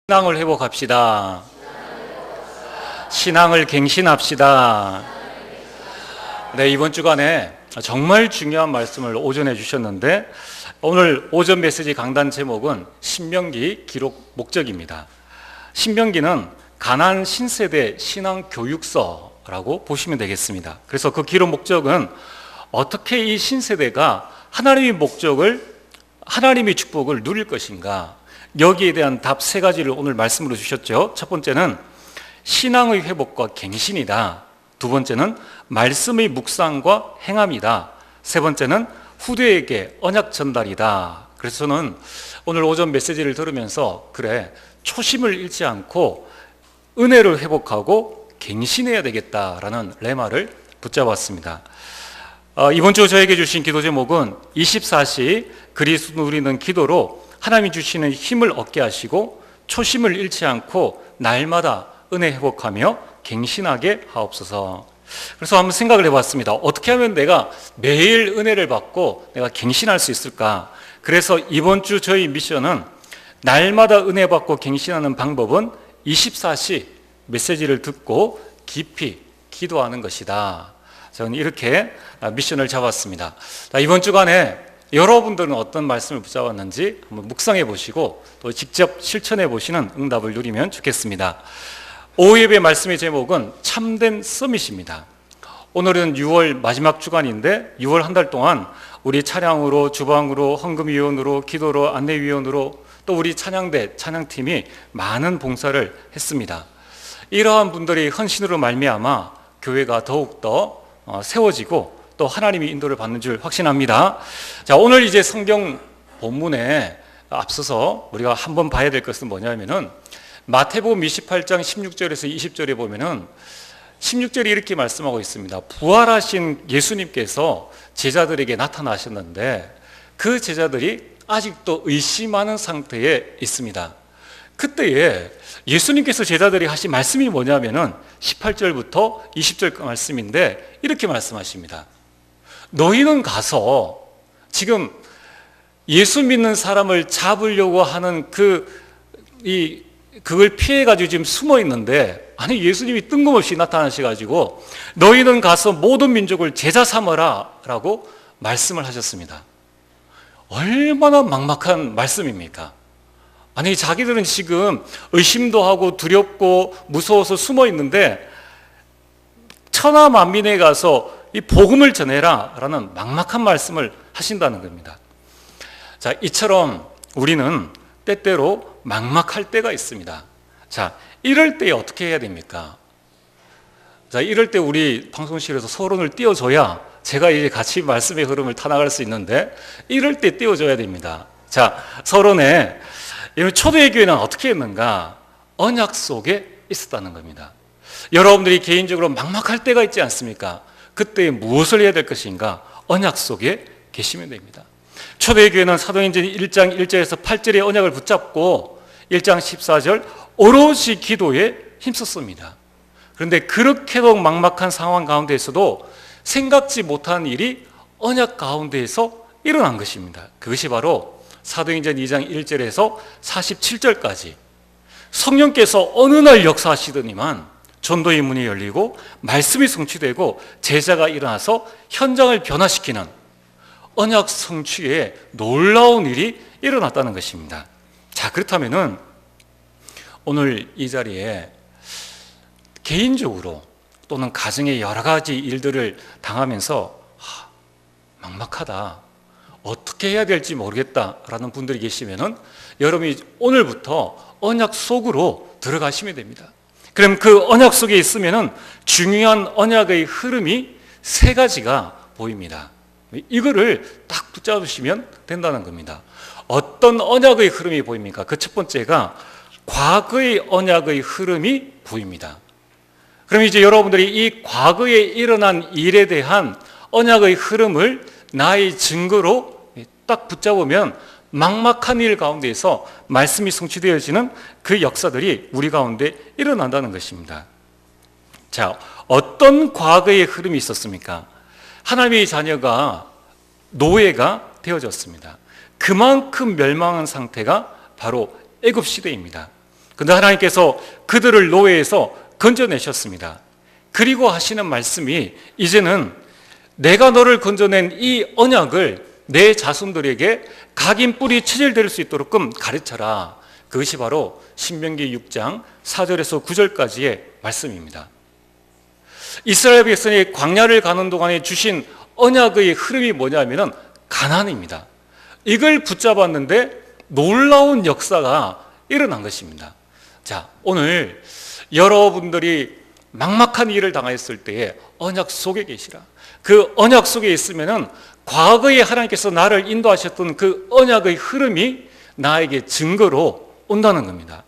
신앙을 회복합시다. 신앙을 갱신합시다. 네, 이번 주간에 정말 중요한 말씀을 오전에 주셨는데 오늘 오전 메시지 강단 제목은 신명기 기록 목적입니다. 신명기는 가나안 신세대 신앙 교육서라고 보시면 되겠습니다. 그래서 그 기록 목적은 어떻게 이 신세대가 하나님의 목적을, 하나님의 축복을 누릴 것인가, 여기에 대한 답 세 가지를 오늘 말씀으로 주셨죠. 첫 번째는 신앙의 회복과 갱신이다. 두 번째는 말씀의 묵상과 행함이다. 세 번째는 후대에게 언약 전달이다. 그래서 저는 오늘 오전 메시지를 들으면서 그래, 초심을 잃지 않고 은혜를 회복하고 갱신해야 되겠다라는 레마를 붙잡았습니다. 이번 주 저에게 주신 기도 제목은 24시 그리스도 누리는 기도로 하나님이 주시는 힘을 얻게 하시고 초심을 잃지 않고 날마다 은혜 회복하며 갱신하게 하옵소서. 그래서 한번 생각을 해봤습니다. 어떻게 하면 내가 매일 은혜를 받고 내가 갱신할 수 있을까? 그래서 이번 주 저희 미션은 날마다 은혜 받고 갱신하는 방법은 24시 메시지를 듣고 깊이 기도하는 것이다. 저는 이렇게 미션을 잡았습니다. 이번 주간에 여러분들은 어떤 말씀을 붙잡았는지 한번 묵상해 보시고 또 직접 실천해 보시는 응답을 누리면 좋겠습니다. 오후 예배 말씀의 제목은 참된 서밋입니다. 오늘은 6월 마지막 주간인데 6월 한 달 동안 우리 찬양으로, 주방으로, 헌금위원으로, 기도로, 안내위원으로 또 우리 찬양대, 찬양팀이 많은 봉사를 했습니다. 이러한 분들이 헌신으로 말미암아 교회가 더욱더 세워지고 또 하나님의 인도를 받는 줄 확신합니다. 자, 오늘 이제 성경 본문에 앞서서 우리가 한번 봐야 될 것은 뭐냐면은 마태복음 28장 16절에서 20절에 보면은 16절이 이렇게 말씀하고 있습니다. 부활하신 예수님께서 제자들에게 나타나셨는데 그 제자들이 아직도 의심하는 상태에 있습니다. 그때에 예수님께서 제자들이 하신 말씀이 뭐냐면은 18절부터 20절 말씀인데 이렇게 말씀하십니다. 너희는 가서 지금 예수 믿는 사람을 잡으려고 하는 그걸 피해가지고 지금 숨어 있는데, 아니 예수님이 뜬금없이 나타나셔가지고 너희는 가서 모든 민족을 제자 삼아라 라고 말씀을 하셨습니다. 얼마나 막막한 말씀입니까? 아니 자기들은 지금 의심도 하고 두렵고 무서워서 숨어 있는데 천하 만민에 가서 이 복음을 전해라 라는 막막한 말씀을 하신다는 겁니다. 자, 이처럼 우리는 때때로 막막할 때가 있습니다. 자, 이럴 때 어떻게 해야 됩니까? 자, 이럴 때 우리 방송실에서 서론을 띄워줘야 제가 이제 같이 말씀의 흐름을 타나갈 수 있는데 이럴 때 띄워줘야 됩니다. 자, 서론에 초대의 교회는 어떻게 했는가? 언약 속에 있었다는 겁니다. 여러분들이 개인적으로 막막할 때가 있지 않습니까? 그때 무엇을 해야 될 것인가? 언약 속에 계시면 됩니다. 초대의 교회는 사도행전 1장 1절에서 8절의 언약을 붙잡고 1장 14절 오롯이 기도에 힘썼습니다. 그런데 그렇게도 막막한 상황 가운데에서도 생각지 못한 일이 언약 가운데에서 일어난 것입니다. 그것이 바로 사도행전 2장 1절에서 47절까지 성령께서 어느 날 역사하시더니만 전도의 문이 열리고 말씀이 성취되고 제자가 일어나서 현장을 변화시키는 언약 성취에 놀라운 일이 일어났다는 것입니다. 자, 그렇다면은 오늘 이 자리에 개인적으로 또는 가정의 여러 가지 일들을 당하면서 막막하다, 어떻게 해야 될지 모르겠다라는 분들이 계시면은 여러분이 오늘부터 언약 속으로 들어가시면 됩니다. 그럼 그 언약 속에 있으면은 중요한 언약의 흐름이 세 가지가 보입니다. 이거를 딱 붙잡으시면 된다는 겁니다. 어떤 언약의 흐름이 보입니까? 그 첫 번째가 과거의 언약의 흐름이 보입니다. 그럼 이제 여러분들이 이 과거에 일어난 일에 대한 언약의 흐름을 나의 증거로 딱 붙잡으면 막막한 일 가운데에서 말씀이 성취되어지는 그 역사들이 우리 가운데 일어난다는 것입니다. 자, 어떤 과거의 흐름이 있었습니까? 하나님의 자녀가 노예가 되어졌습니다. 그만큼 멸망한 상태가 바로 애굽 시대입니다. 근데 하나님께서 그들을 노예에서 건져내셨습니다. 그리고 하시는 말씀이 이제는 내가 너를 건져낸 이 언약을 내 자손들에게 각인 뿌리 체질될 수 있도록끔 가르쳐라. 그것이 바로 신명기 6장 4절에서 9절까지의 말씀입니다. 이스라엘 백성이 광야를 가는 동안에 주신 언약의 흐름이 뭐냐면은 가나안입니다. 이걸 붙잡았는데 놀라운 역사가 일어난 것입니다. 자, 오늘 여러분들이 막막한 일을 당했을 때에 언약 속에 계시라. 그 언약 속에 있으면은 과거에 하나님께서 나를 인도하셨던 그 언약의 흐름이 나에게 증거로 온다는 겁니다.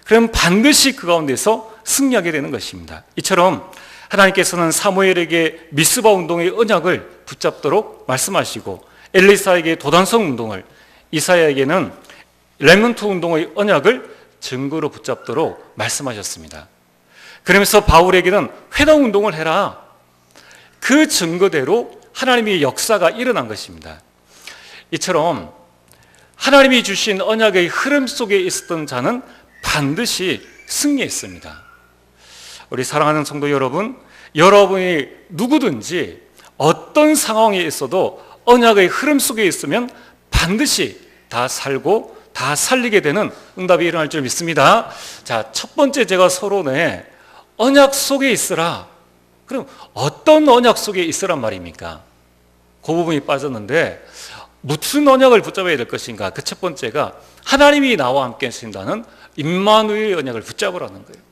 그럼 반드시 그 가운데서 승리하게 되는 것입니다. 이처럼 하나님께서는 사무엘에게 미스바 운동의 언약을 붙잡도록 말씀하시고 엘리사에게 도단성 운동을, 이사야에게는 렘넌트 운동의 언약을 증거로 붙잡도록 말씀하셨습니다. 그러면서 바울에게는 회당 운동을 해라. 그 증거대로 하나님의 역사가 일어난 것입니다. 이처럼 하나님이 주신 언약의 흐름 속에 있었던 자는 반드시 승리했습니다. 우리 사랑하는 성도 여러분, 여러분이 누구든지 어떤 상황에 있어도 언약의 흐름 속에 있으면 반드시 다 살고 다 살리게 되는 응답이 일어날 줄 믿습니다. 자, 첫 번째 제가 서론에 언약 속에 있으라. 그럼 어떤 언약 속에 있으란 말입니까? 그 부분이 빠졌는데 무슨 언약을 붙잡아야 될 것인가? 그 첫 번째가 하나님이 나와 함께 하신다는 임마누엘의 언약을 붙잡으라는 거예요.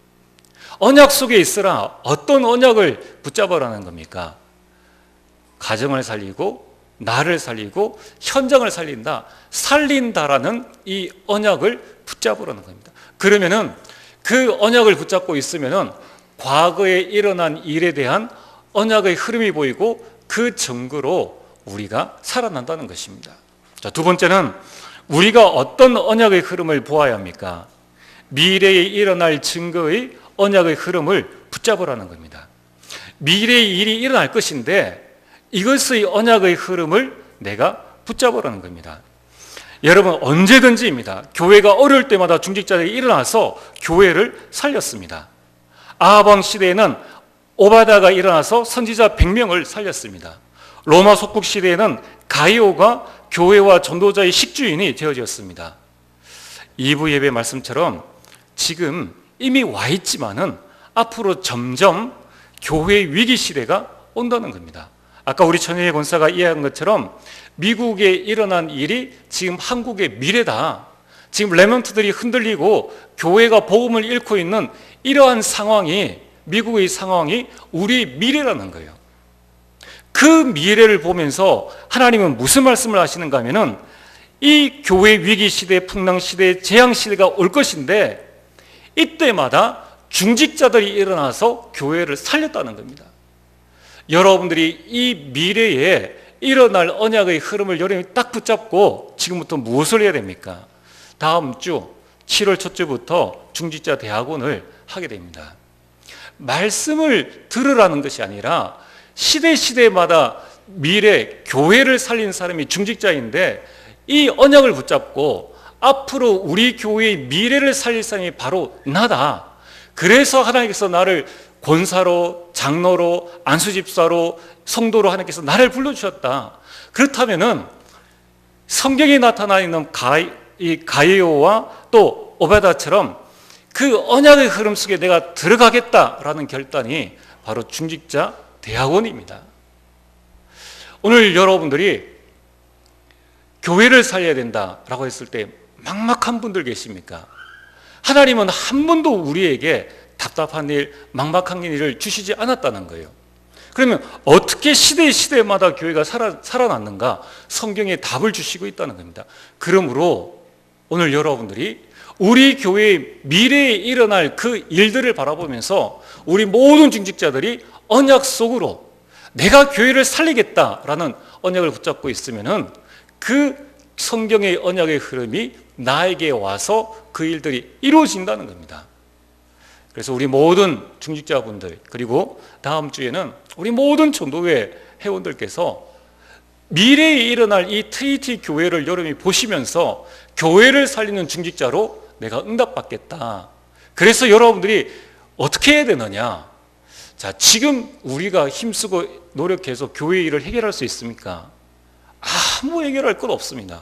언약 속에 있으라. 어떤 언약을 붙잡으라는 겁니까? 가정을 살리고 나를 살리고 현장을 살린다. 살린다라는 이 언약을 붙잡으라는 겁니다. 그러면은 그 언약을 붙잡고 있으면은 과거에 일어난 일에 대한 언약의 흐름이 보이고 그 증거로 우리가 살아난다는 것입니다. 자, 두 번째는 우리가 어떤 언약의 흐름을 보아야 합니까? 미래에 일어날 증거의 언약의 흐름을 붙잡으라는 겁니다. 미래의 일이 일어날 것인데 이것의 언약의 흐름을 내가 붙잡으라는 겁니다. 여러분, 언제든지입니다. 교회가 어려울 때마다 중직자들이 일어나서 교회를 살렸습니다. 아합 왕 시대에는 오바다가 일어나서 선지자 100명을 살렸습니다. 로마 속국 시대에는 가이오가 교회와 전도자의 식주인이 되어졌습니다. 2부 예배 말씀처럼 지금 이미 와 있지만은 앞으로 점점 교회 위기 시대가 온다는 겁니다. 아까 우리 천혜의 권사가 이해한 것처럼 미국에 일어난 일이 지금 한국의 미래다. 지금 렘넌트들이 흔들리고 교회가 복음을 잃고 있는 이러한 상황이, 미국의 상황이 우리 미래라는 거예요. 그 미래를 보면서 하나님은 무슨 말씀을 하시는가 하면은 이 교회 위기 시대, 풍랑 시대, 재앙 시대가 올 것인데 이때마다 중직자들이 일어나서 교회를 살렸다는 겁니다. 여러분들이 이 미래에 일어날 언약의 흐름을 여러분이 딱 붙잡고 지금부터 무엇을 해야 됩니까? 다음 주 7월 첫 주부터 중직자 대학원을 하게 됩니다. 말씀을 들으라는 것이 아니라 시대마다 미래 교회를 살린 사람이 중직자인데 이 언약을 붙잡고 앞으로 우리 교회의 미래를 살릴 사람이 바로 나다. 그래서 하나님께서 나를 권사로, 장로로, 안수집사로, 성도로 하나님께서 나를 불러주셨다. 그렇다면은 성경에 나타나 있는 가이오와 또 오베다처럼 그 언약의 흐름 속에 내가 들어가겠다라는 결단이 바로 중직자 대학원입니다. 오늘 여러분들이 교회를 살려야 된다라고 했을 때 막막한 분들 계십니까? 하나님은 한 번도 우리에게 답답한 일, 막막한 일을 주시지 않았다는 거예요. 그러면 어떻게 시대마다 교회가 살아났는가? 성경에 답을 주시고 있다는 겁니다. 그러므로 오늘 여러분들이 우리 교회의 미래에 일어날 그 일들을 바라보면서 우리 모든 중직자들이 언약 속으로 내가 교회를 살리겠다라는 언약을 붙잡고 있으면은 그 성경의 언약의 흐름이 나에게 와서 그 일들이 이루어진다는 겁니다. 그래서 우리 모든 중직자분들, 그리고 다음 주에는 우리 모든 전도회 회원들께서 미래에 일어날 이 트리티 교회를 여러분이 보시면서 교회를 살리는 중직자로 내가 응답받겠다. 그래서 여러분들이 어떻게 해야 되느냐? 자, 지금 우리가 힘쓰고 노력해서 교회 일을 해결할 수 있습니까? 아무 해결할 것 없습니다.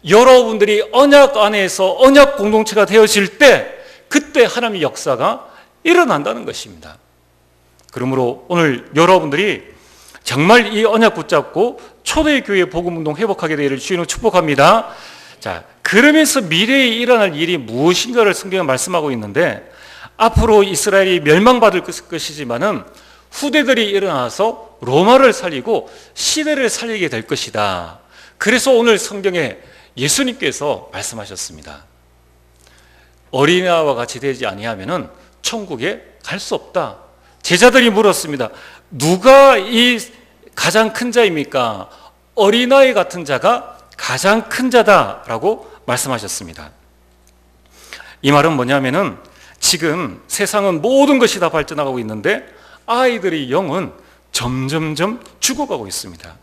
여러분들이 언약 안에서 언약 공동체가 되어질 때 그때 하나님의 역사가 일어난다는 것입니다. 그러므로 오늘 여러분들이 정말 이 언약 붙잡고 초대교회 복음운동 회복하게 되기를 주님으로 축복합니다. 자, 그러면서 미래에 일어날 일이 무엇인가를 성경에 말씀하고 있는데, 앞으로 이스라엘이 멸망받을 것이지만은 후대들이 일어나서 로마를 살리고 시대를 살리게 될 것이다. 그래서 오늘 성경에 예수님께서 말씀하셨습니다. 어린아이와 같이 되지 아니하면은 천국에 갈 수 없다. 제자들이 물었습니다. 누가 이 가장 큰 자입니까? 어린아이 같은 자가 가장 큰 자다라고 말씀하셨습니다. 이 말은 뭐냐면은 지금 세상은 모든 것이 다 발전하고 있는데 아이들의 영은 점점점 죽어가고 있습니다.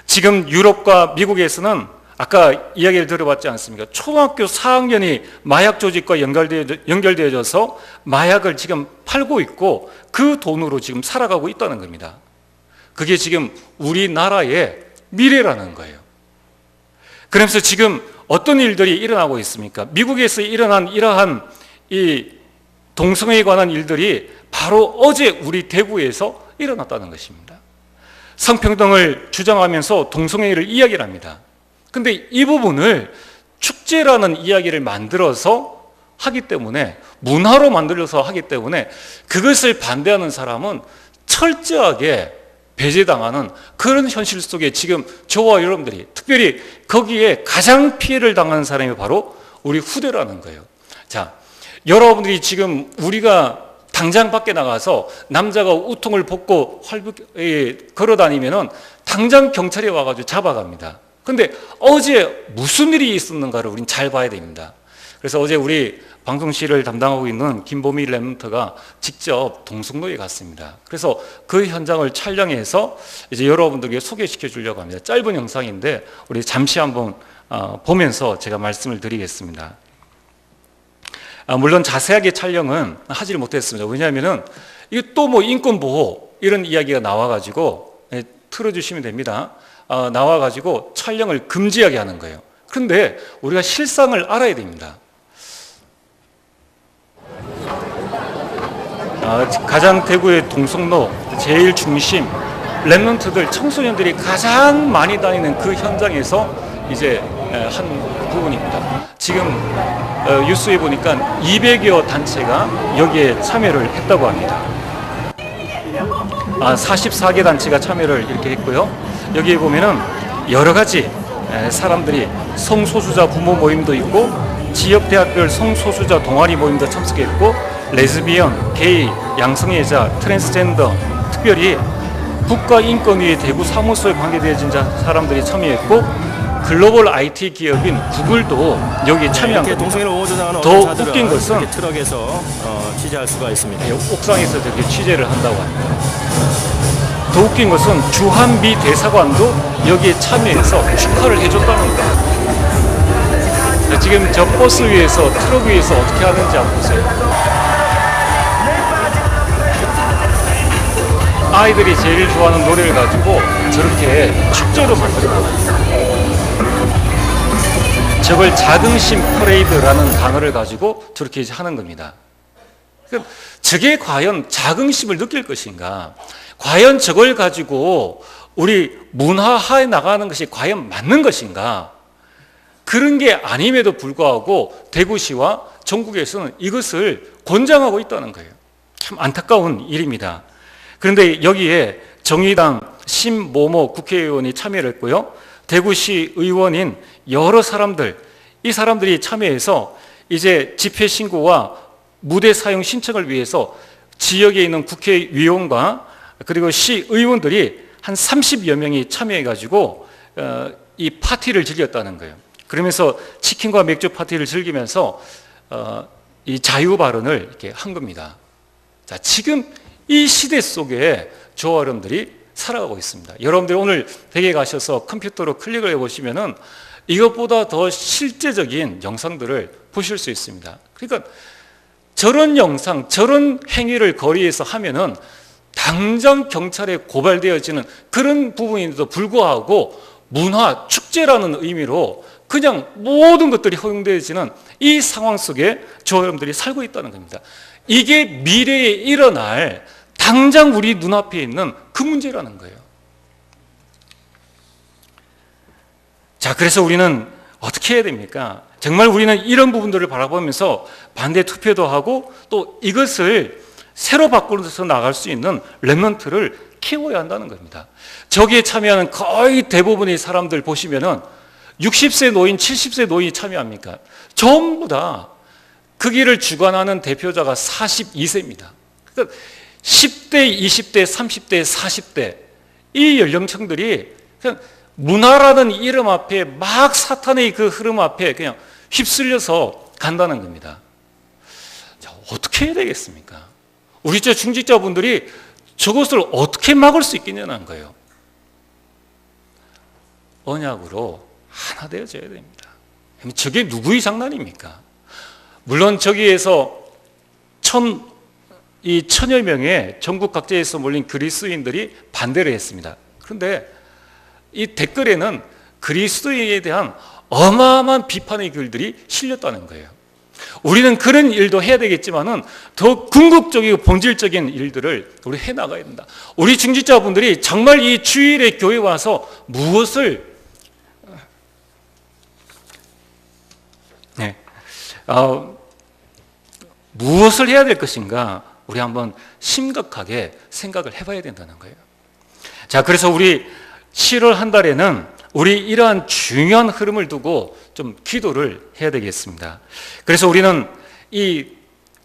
지금 유럽과 미국에서는 아까 이야기를 들어봤지 않습니까? 초등학교 4학년이 마약 조직과 연결되어져서 마약을 지금 팔고 있고 그 돈으로 지금 살아가고 있다는 겁니다. 그게 지금 우리나라의 미래라는 거예요. 그러면서 지금 어떤 일들이 일어나고 있습니까? 미국에서 일어난 이러한 이 동성애에 관한 일들이 바로 어제 우리 대구에서 일어났다는 것입니다. 성평등을 주장하면서 동성애를 이야기를 합니다. 근데 이 부분을 축제라는 이야기를 만들어서 하기 때문에, 문화로 만들어서 하기 때문에 그것을 반대하는 사람은 철저하게 배제당하는 그런 현실 속에 지금 저와 여러분들이, 특별히 거기에 가장 피해를 당하는 사람이 바로 우리 후대라는 거예요. 자, 여러분들이 지금 우리가 당장 밖에 나가서 남자가 우통을 벗고 활발히 걸어 다니면은 당장 경찰이 와가지고 잡아갑니다. 근데 어제 무슨 일이 있었는가를 우린 잘 봐야 됩니다. 그래서 어제 우리 방송실을 담당하고 있는 김보미 랩런트가 직접 동성로에 갔습니다. 그래서 그 현장을 촬영해서 이제 여러분들에게 소개시켜 주려고 합니다. 짧은 영상인데 우리 잠시 한번 보면서 제가 말씀을 드리겠습니다. 물론 자세하게 촬영은 하지를 못했습니다. 왜냐하면은 이게 또 뭐 인권보호 이런 이야기가 나와가지고 틀어주시면 됩니다. 나와가지고 촬영을 금지하게 하는 거예요. 그런데 우리가 실상을 알아야 됩니다. 가장 대구의 동성로 제일 중심, 랩런트들, 청소년들이 가장 많이 다니는 그 현장에서 이제 한 부분입니다. 지금 뉴스에 보니까 200여 단체가 여기에 참여를 했다고 합니다. 44개 단체가 참여를 이렇게 했고요. 여기에 보면은 여러 가지 사람들이 성소수자 부모 모임도 있고 지역 대학별 성소수자 동아리 모임도 참석했고 레즈비언, 게이, 양성애자, 트랜스젠더, 특별히 국가인권위의 대구 사무소에 관계되어진 사람들이 참여했고 글로벌 IT 기업인 구글도 여기에 참여한 겁니다. 더 웃긴 것은 트럭에서 취재할 수가 있습니다. 옥상에서 저렇게 취재를 한다고 합니다. 더 웃긴 것은 주한미 대사관도 여기에 참여해서 축하를 해줬다는 거예요. 지금 저 버스 위에서, 트럭 위에서 어떻게 하는지 한번 보세요. 아이들이 제일 좋아하는 노래를 가지고 저렇게 축제로 만들어요. 저걸 자긍심 퍼레이드라는 단어를 가지고 저렇게 하는 겁니다. 저게 과연 자긍심을 느낄 것인가? 과연 저걸 가지고 우리 문화화해 나가는 것이 과연 맞는 것인가? 그런 게 아님에도 불구하고 대구시와 전국에서는 이것을 권장하고 있다는 거예요. 참 안타까운 일입니다. 그런데 여기에 정의당 신모모 국회의원이 참여를 했고요. 대구시 의원인 여러 사람들, 이 사람들이 참여해서 이제 집회 신고와 무대 사용 신청을 위해서 지역에 있는 국회의원과 그리고 시의원들이 한 30여 명이 참여해가지고 이 파티를 즐겼다는 거예요. 그러면서 치킨과 맥주 파티를 즐기면서 이 자유 발언을 이렇게 한 겁니다. 자, 지금 이 시대 속에 저와 여러분들이 살아가고 있습니다. 여러분들 오늘 댁에 가셔서 컴퓨터로 클릭을 해보시면은 이것보다 더 실제적인 영상들을 보실 수 있습니다. 그러니까 저런 영상, 저런 행위를 거리에서 하면은 당장 경찰에 고발되어지는 그런 부분인데도 불구하고 문화, 축제라는 의미로 그냥 모든 것들이 허용되어지는 이 상황 속에 저 여러분들이 살고 있다는 겁니다. 이게 미래에 일어날 당장 우리 눈앞에 있는 그 문제라는 거예요. 자, 그래서 우리는 어떻게 해야 됩니까? 정말 우리는 이런 부분들을 바라보면서 반대 투표도 하고 또 이것을 새로 바꾸어서 나갈 수 있는 렘넌트를 키워야 한다는 겁니다. 저기에 참여하는 거의 대부분의 사람들 보시면은 60세 노인, 70세 노인이 참여합니까? 전부 다 그 길을 주관하는 대표자가 42세입니다. 그러니까 10대, 20대, 30대, 40대 이 연령층들이 그냥 문화라는 이름 앞에 막 사탄의 그 흐름 앞에 그냥 휩쓸려서 간다는 겁니다. 자, 어떻게 해야 되겠습니까? 우리 저 중직자분들이 저것을 어떻게 막을 수 있겠냐는 거예요. 언약으로 하나 되어져야 됩니다. 저게 누구의 장난입니까? 물론 저기에서 천여 명의 전국 각지에서 몰린 그리스도인들이 반대를 했습니다. 그런데 이 댓글에는 그리스도인에 대한 어마어마한 비판의 글들이 실렸다는 거예요. 우리는 그런 일도 해야 되겠지만은 더 궁극적이고 본질적인 일들을 우리 해 나가야 된다. 우리 중직자분들이 정말 이 주일에 교회 와서 무엇을 무엇을 해야 될 것인가 우리 한번 심각하게 생각을 해봐야 된다는 거예요. 자, 그래서 우리 7월 한 달에는 우리 이러한 중요한 흐름을 두고 좀 기도를 해야 되겠습니다. 그래서 우리는 이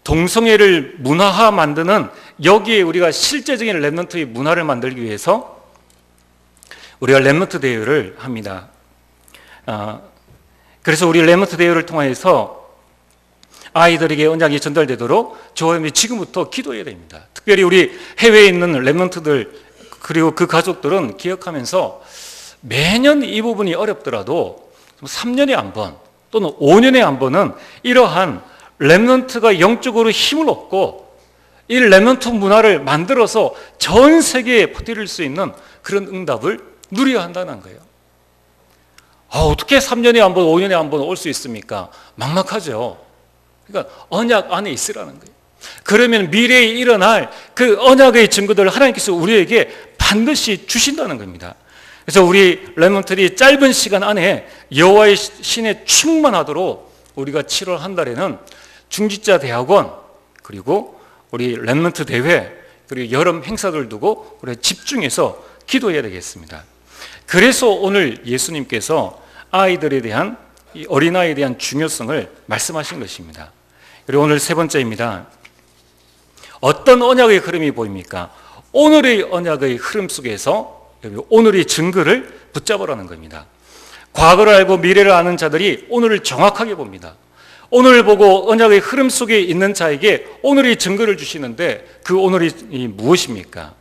동성애를 문화화 만드는 여기에 우리가 실제적인 렘넌트의 문화를 만들기 위해서 우리가 렘넌트 대회를 합니다. 그래서 우리 렘넌트 대회를 통해서 아이들에게 언약이 전달되도록 저희는 지금부터 기도해야 됩니다. 특별히 우리 해외에 있는 렘넌트들 그리고 그 가족들은 기억하면서 매년 이 부분이 어렵더라도 3년에 한 번 또는 5년에 한 번은 이러한 렘넌트가 영적으로 힘을 얻고 이 렘넌트 문화를 만들어서 전 세계에 퍼뜨릴 수 있는 그런 응답을 누려야 한다는 거예요. 어떻게 3년에 한 번, 5년에 한 번 올 수 있습니까? 막막하죠. 그러니까 언약 안에 있으라는 거예요. 그러면 미래에 일어날 그 언약의 증거들을 하나님께서 우리에게 반드시 주신다는 겁니다. 그래서 우리 렘넌트들이 짧은 시간 안에 여호와의 신에 충만하도록 우리가 7월 한 달에는 중직자 대학원 그리고 우리 렘넌트 대회 그리고 여름 행사들 두고 우리 집중해서 기도해야 되겠습니다. 그래서 오늘 예수님께서 아이들에 대한 이 어린아이에 대한 중요성을 말씀하신 것입니다. 그리고 오늘 세 번째입니다. 어떤 언약의 흐름이 보입니까? 오늘의 언약의 흐름 속에서 오늘의 증거를 붙잡으라는 겁니다. 과거를 알고 미래를 아는 자들이 오늘을 정확하게 봅니다. 오늘을 보고 언약의 흐름 속에 있는 자에게 오늘의 증거를 주시는데 그 오늘이 무엇입니까?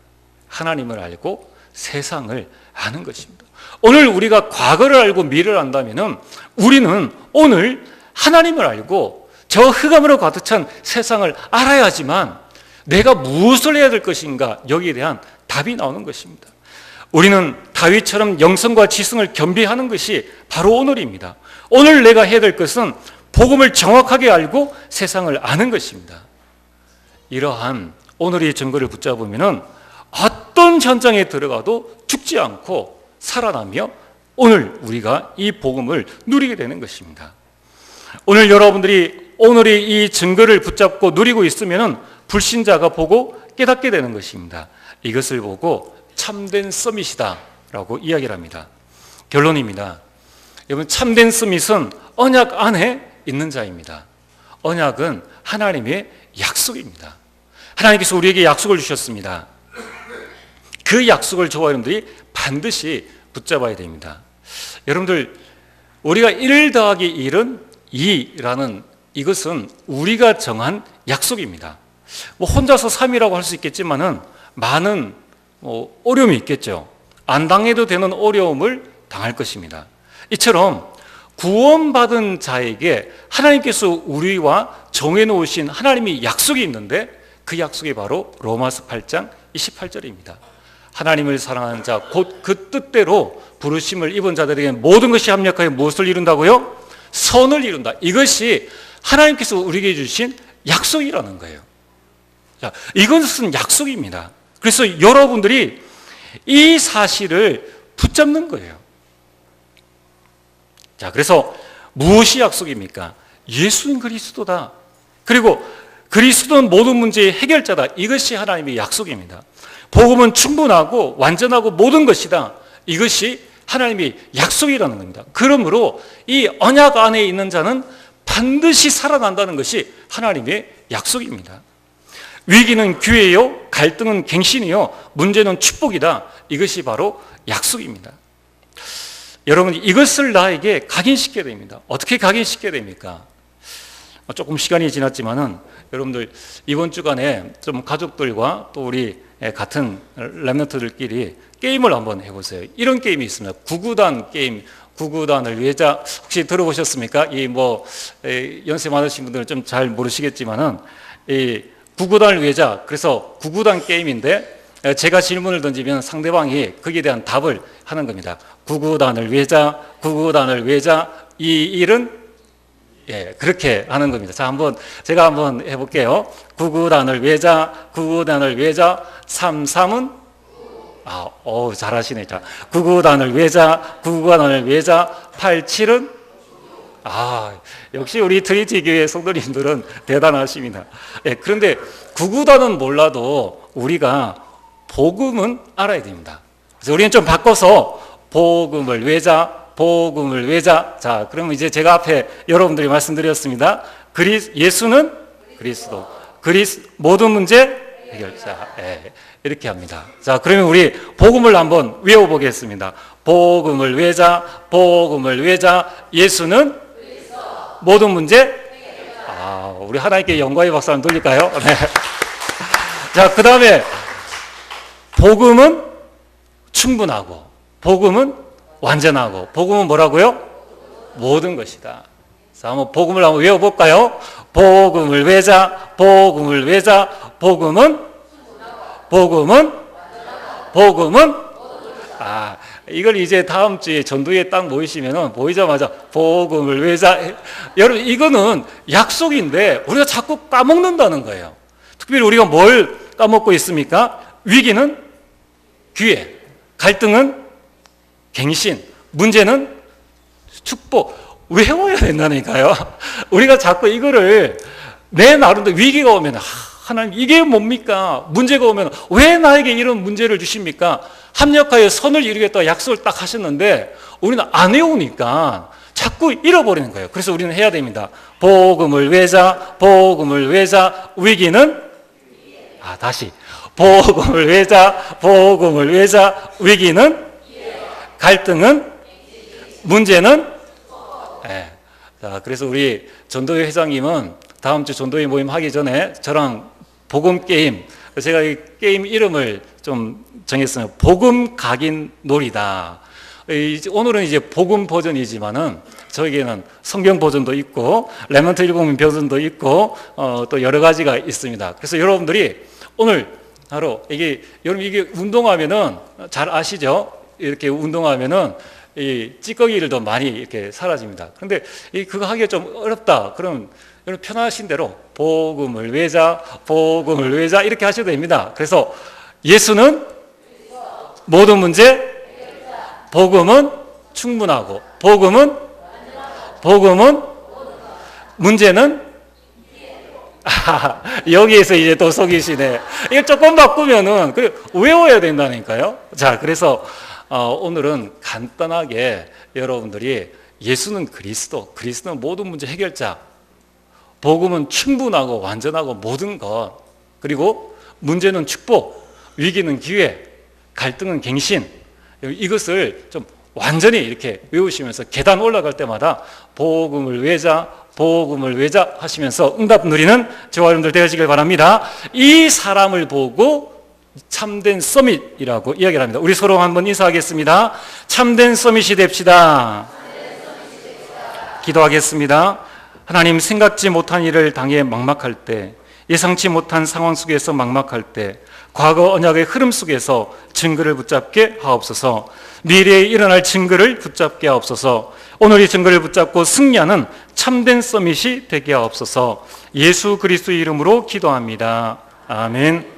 하나님을 알고 세상을 아는 것입니다. 오늘 우리가 과거를 알고 미래를 안다면 우리는 오늘 하나님을 알고 저 흑암으로 가득 찬 세상을 알아야지만 내가 무엇을 해야 될 것인가 여기에 대한 답이 나오는 것입니다. 우리는 다윗처럼 영성과 지성을 겸비하는 것이 바로 오늘입니다. 오늘 내가 해야 될 것은 복음을 정확하게 알고 세상을 아는 것입니다. 이러한 오늘의 증거를 붙잡으면 어떤 현장에 들어가도 죽지 않고 살아나며 오늘 우리가 이 복음을 누리게 되는 것입니다. 오늘 여러분들이 오늘의 이 증거를 붙잡고 누리고 있으면 불신자가 보고 깨닫게 되는 것입니다. 이것을 보고 참된 서밋이다 라고 이야기를 합니다. 결론입니다. 여러분, 참된 서밋은 언약 안에 있는 자입니다. 언약은 하나님의 약속입니다. 하나님께서 우리에게 약속을 주셨습니다. 그 약속을 저와 여러분들이 반드시 붙잡아야 됩니다. 여러분들, 우리가 1 더하기 1은 2라는 이것은 우리가 정한 약속입니다. 뭐 혼자서 3이라고 할 수 있겠지만은 많은 어려움이 있겠죠. 안 당해도 되는 어려움을 당할 것입니다. 이처럼 구원받은 자에게 하나님께서 우리와 정해놓으신 하나님의 약속이 있는데 그 약속이 바로 로마서 8장 28절입니다. 하나님을 사랑하는 자 곧 그 뜻대로 부르심을 입은 자들에게 모든 것이 합력하여 무엇을 이룬다고요? 선을 이룬다. 이것이 하나님께서 우리에게 주신 약속이라는 거예요. 자, 이것은 약속입니다. 그래서 여러분들이 이 사실을 붙잡는 거예요. 자, 그래서 무엇이 약속입니까? 예수는 그리스도다. 그리고 그리스도는 모든 문제의 해결자다. 이것이 하나님의 약속입니다. 복음은 충분하고 완전하고 모든 것이다. 이것이 하나님의 약속이라는 겁니다. 그러므로 이 언약 안에 있는 자는 반드시 살아난다는 것이 하나님의 약속입니다. 위기는 기회요, 갈등은 갱신이요, 문제는 축복이다. 이것이 바로 약속입니다. 여러분, 이것을 나에게 각인시켜야 됩니다. 어떻게 각인시켜야 됩니까? 조금 시간이 지났지만은 여러분들 이번 주간에 좀 가족들과 또 우리 같은 랩런트들끼리 게임을 한번 해보세요. 이런 게임이 있습니다. 구구단 게임, 구구단을 위해 자, 혹시 들어보셨습니까? 이 연세 많으신 분들은 좀 잘 모르시겠지만은 이 구구단을 위해 자, 그래서 구구단 게임인데 제가 질문을 던지면 상대방이 거기에 대한 답을 하는 겁니다. 구구단을 위해 자, 구구단을 위해 자, 이 일은 그렇게 하는 겁니다. 자, 제가 한번 해볼게요. 구구단을 위해 자, 구구단을 위해 자, 33은 잘하시네. 자, 구구단을 위해 자, 구구단을 위해 자, 87은 역시 우리 트리티 교회 성도님들은 대단하십니다. 그런데 구구단은 몰라도 우리가 복음은 알아야 됩니다. 그래서 우리는 좀 바꿔서 복음을 외자, 복음을 외자. 자, 그러면 이제 제가 앞에 여러분들이 말씀드렸습니다. 예수는 그리스도, 모든 문제 해결자. 이렇게 합니다. 자, 그러면 우리 복음을 한번 외워보겠습니다. 복음을 외자, 복음을 외자. 예수는 모든 문제. 우리 하나님께 영광의 박수 한번 돌릴까요? 네. 자, 그 다음에 복음은 충분하고, 복음은 완전하고, 복음은 뭐라고요? 모든 것이다. 자, 한번 복음을 한번 외워볼까요? 복음을 외자, 복음을 외자. 복음은 이걸 이제 다음 주에 전도회 딱 모이시면은 보이자마자 복음을 외자. 여러분, 이거는 약속인데 우리가 자꾸 까먹는다는 거예요. 특별히 우리가 뭘 까먹고 있습니까? 위기는 기회, 갈등은 갱신, 문제는 축복. 외워야 된다니까요. 우리가 자꾸 이거를 내 나름대로 위기가 오면 하나님 이게 뭡니까? 문제가 오면 왜 나에게 이런 문제를 주십니까? 합력하여 선을 이루겠다 약속을 딱 하셨는데 우리는 안 외우니까 자꾸 잃어버리는 거예요. 그래서 우리는 해야 됩니다. 복음을 외자, 복음을 외자. 위기는 다시 복음을 외자, 복음을 외자. 위기는 갈등은 문제는 자, 그래서 우리 전도회 회장님은 다음 주 전도회 모임 하기 전에 저랑 복음 게임, 제가 이 게임 이름을 좀 정했어요. 복음 각인 놀이다. 오늘은 이제 복음 버전이지만은 저에게는 성경 버전도 있고 랩런트 읽음 버전도 있고 또 여러 가지가 있습니다. 그래서 여러분들이 오늘 하루 여러분 이게 운동하면은 잘 아시죠? 이렇게 운동하면은 이 찌꺼기들도 많이 이렇게 사라집니다. 그런데 그거 하기가 좀 어렵다. 그럼 여러분 편하신 대로 복음을 외자, 복음을 외자 이렇게 하셔도 됩니다. 그래서 예수는 모든 문제, 복음은 충분하고, 복음은 문제는 여기에서 이제 또 속이시네. 이거 조금 바꾸면은 외워야 된다니까요. 자, 그래서 오늘은 간단하게 여러분들이 예수는 그리스도는 모든 문제 해결자, 복음은 충분하고 완전하고 모든 것, 그리고 문제는 축복, 위기는 기회, 갈등은 갱신, 이것을 좀 완전히 이렇게 외우시면서 계단 올라갈 때마다 복음을 외자, 복음을 외자 하시면서 응답 누리는 저와 여러분들 되시길 바랍니다. 이 사람을 보고 참된 서밋이라고 이야기를 합니다. 우리 서로 한번 인사하겠습니다. 참된 서밋이 됩시다. 기도하겠습니다. 하나님, 생각지 못한 일을 당해 막막할 때, 예상치 못한 상황 속에서 막막할 때, 과거 언약의 흐름 속에서 증거를 붙잡게 하옵소서. 미래에 일어날 증거를 붙잡게 하옵소서. 오늘 이 증거를 붙잡고 승리하는 참된 서밋이 되게 하옵소서. 예수 그리스도의 이름으로 기도합니다. 아멘.